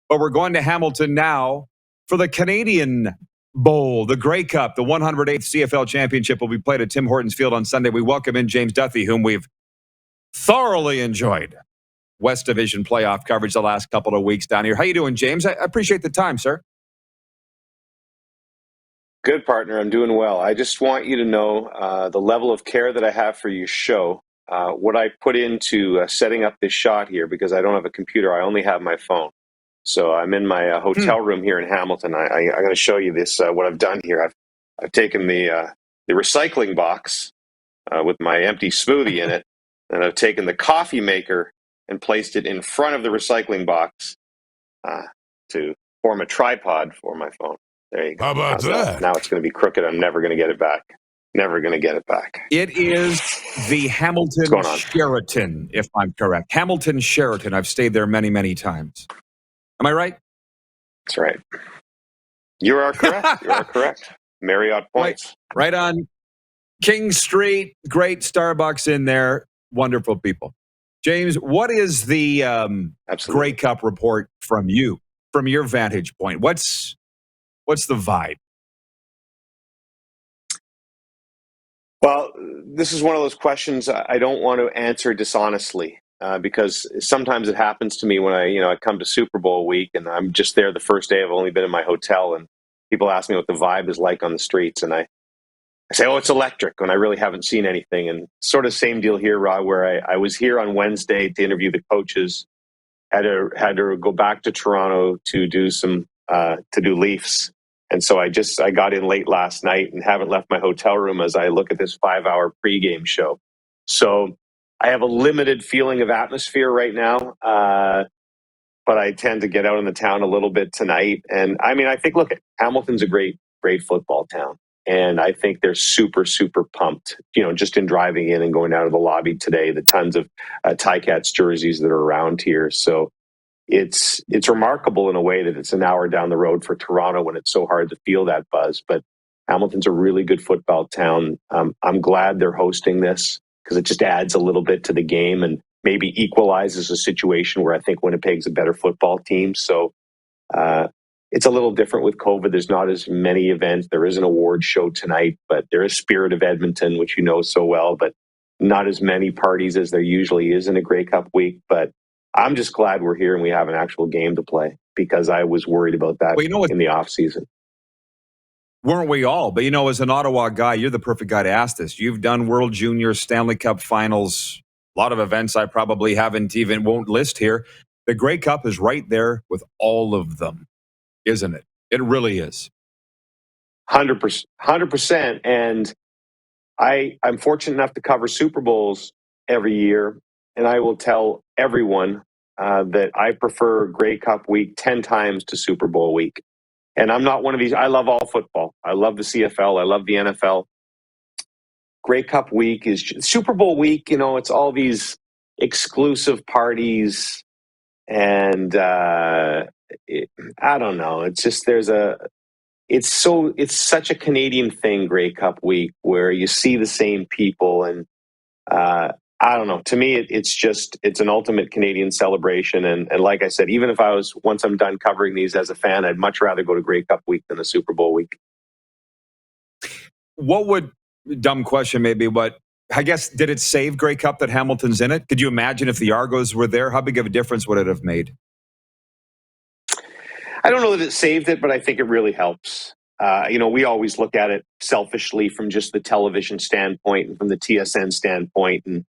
But we're going to Hamilton now for the Canadian Bowl, the Grey Cup, the 108th CFL Championship will be played at Tim Hortons Field on Sunday. We welcome in James Duthie, whom we've thoroughly enjoyed West Division playoff coverage the last couple of weeks down here. How you doing, James? I appreciate the time, sir. Good, partner. I'm doing well. I just want you to know the level of care that I have for your show, what I put into setting up this shot here, because I don't have a computer. I only have my phone. So I'm in my hotel room here in Hamilton. I'm going to show you this, what I've done here. I've taken the recycling box with my empty smoothie in it, and I've taken the coffee maker and placed it in front of the recycling box to form a tripod for my phone. There you go. How about that? Now it's going to be crooked. I'm never going to get it back. Never going to get it back. It is the Hamilton Sheraton, if I'm correct. Hamilton Sheraton. I've stayed there many, many times. Am I right? That's right. You are correct. You are correct. Marriott points. Right on King Street. Great Starbucks in there. Wonderful people. James, what is the Grey Cup report from you, from your vantage point? What's the vibe? Well, this is one of those questions I don't want to answer dishonestly because sometimes it happens to me when I come to Super Bowl week and I'm just there the first day. I've only been in my hotel and people ask me what the vibe is like on the streets, and I say, oh, it's electric, when I really haven't seen anything. And sort of same deal here, Rod, where I was here on Wednesday to interview the coaches, had to go back to Toronto to do Leafs. And so I got in late last night and haven't left my hotel room as I look at this 5-hour pregame show. So I have a limited feeling of atmosphere right now, but I tend to get out in the town a little bit tonight. And I mean, I think, look, Hamilton's a great football town. And I think they're super, super pumped, just in driving in and going out of the lobby today, the tons of Ticats jerseys that are around here. So it's remarkable in a way that it's an hour down the road for Toronto when it's so hard to feel that buzz. But Hamilton's a really good football town. I'm glad they're hosting this because it just adds a little bit to the game and maybe equalizes a situation where I think Winnipeg's a better football team. So it's a little different with COVID. There's not as many events. There is an award show tonight, but there is Spirit of Edmonton, which you know so well, but not as many parties as there usually is in a Grey Cup week. But I'm just glad we're here and we have an actual game to play because I was worried about that in the off season. Weren't we all? But as an Ottawa guy, you're the perfect guy to ask this. You've done World Junior, Stanley Cup Finals, a lot of events I probably won't list here. The Grey Cup is right there with all of them, isn't it? It really is. 100%. And I'm fortunate enough to cover Super Bowls every year. And I will tell everyone that I prefer Grey Cup week 10 times to Super Bowl week. And I'm not one of these. I love all football. I love the CFL. I love the NFL. Grey Cup week is Super Bowl week. It's all these exclusive parties. And I don't know. It's just it's such a Canadian thing, Grey Cup week, where you see the same people. And I don't know. To me, it's an ultimate Canadian celebration. And like I said, even if once I'm done covering these as a fan, I'd much rather go to Grey Cup week than a Super Bowl week. Dumb question maybe, but I guess, did it save Grey Cup that Hamilton's in it? Could you imagine if the Argos were there? How big of a difference would it have made? I don't know that it saved it, but I think it really helps. We always look at it selfishly from just the television standpoint and from the TSN standpoint. And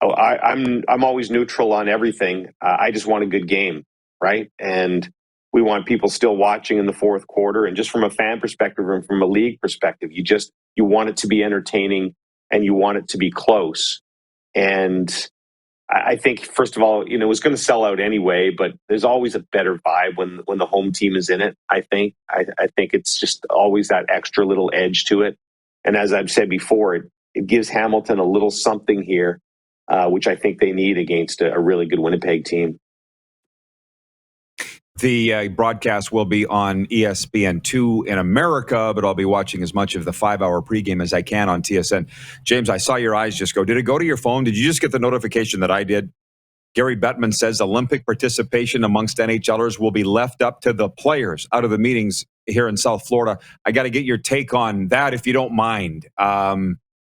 I'm always neutral on everything. I just want a good game, right? And we want people still watching in the fourth quarter. And just from a fan perspective and from a league perspective, you want it to be entertaining and you want it to be close. And I think, first of all, it was going to sell out anyway, but there's always a better vibe when the home team is in it, I think. I think it's just always that extra little edge to it. And as I've said before, it gives Hamilton a little something here, which I think they need against a really good Winnipeg team. The broadcast will be on ESPN2 in America, but I'll be watching as much of the 5-hour pregame as I can on TSN. James, I saw your eyes just go. Did it go to your phone? Did you just get the notification that I did? Gary Bettman says Olympic participation amongst NHLers will be left up to the players out of the meetings here in South Florida. I got to get your take on that, if you don't mind.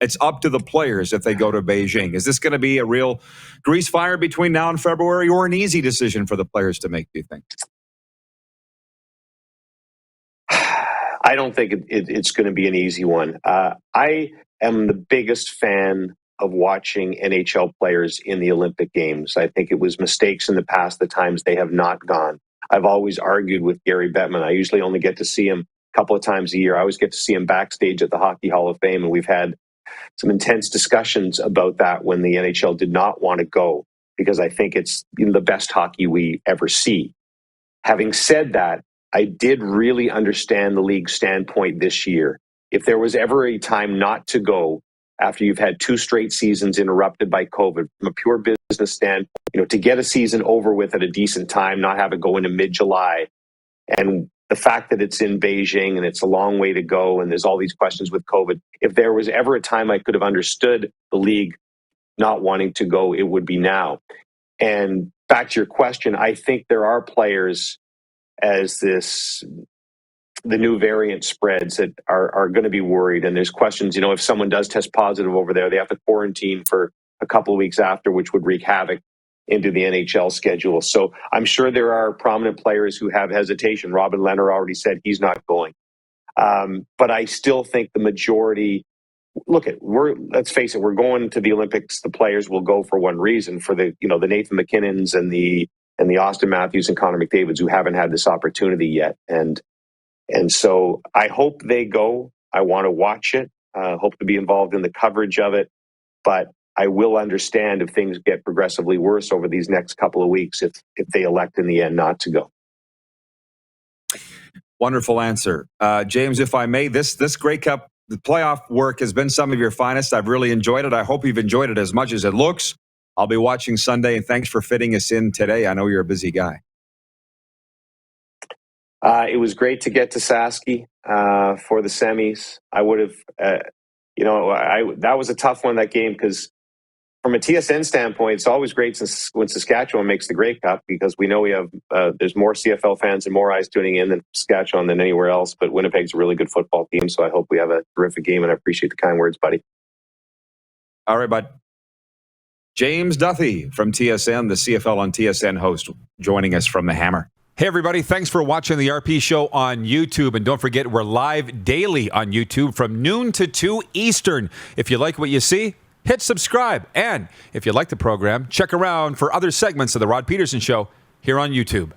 It's up to the players if they go to Beijing. Is this going to be a real grease fire between now and February, or an easy decision for the players to make, do you think? I don't think it's going to be an easy one. I am the biggest fan of watching NHL players in the Olympic Games. I think it was mistakes in the past, the times they have not gone. I've always argued with Gary Bettman. I usually only get to see him a couple of times a year. I always get to see him backstage at the Hockey Hall of Fame, and we've had some intense discussions about that when the NHL did not want to go, because I think it's the best hockey we ever see. Having said that, I did really understand the league's standpoint this year. If there was ever a time not to go after you've had 2 straight seasons interrupted by COVID, from a pure business standpoint, to get a season over with at a decent time, not have it go into mid-July, and the fact that it's in Beijing and it's a long way to go and there's all these questions with COVID, if there was ever a time I could have understood the league not wanting to go, it would be now. And back to your question, I think there are players, as the new variant spreads, that are going to be worried. And there's questions, if someone does test positive over there, they have to quarantine for a couple of weeks after, which would wreak havoc into the NHL schedule. So I'm sure there are prominent players who have hesitation. Robin Lehner already said he's not going. But I still think the majority, let's face it, we're going to the Olympics. The players will go for one reason, for the Nathan McKinnons and the Austin Matthews and Connor McDavids, who haven't had this opportunity yet. And so I hope they go. I want to watch it, hope to be involved in the coverage of it. But I will understand if things get progressively worse over these next couple of weeks if they elect in the end not to go. Wonderful answer. James, if I may, this Grey Cup, the playoff work has been some of your finest. I've really enjoyed it. I hope you've enjoyed it as much as it looks. I'll be watching Sunday, and thanks for fitting us in today. I know you're a busy guy. It was great to get to Sasky for the semis. I would have, that was a tough one, that game, because from a TSN standpoint, it's always great when Saskatchewan makes the Grey Cup, because we know we have there's more CFL fans and more eyes tuning in than Saskatchewan than anywhere else. But Winnipeg's a really good football team, so I hope we have a terrific game, and I appreciate the kind words, buddy. All right, bud. James Duthie from TSN, the CFL on TSN host, joining us from the Hammer. Hey, everybody. Thanks for watching the RP Show on YouTube. And don't forget, we're live daily on YouTube from noon to 2 Eastern. If you like what you see, hit subscribe. And if you like the program, check around for other segments of The Rod Peterson Show here on YouTube.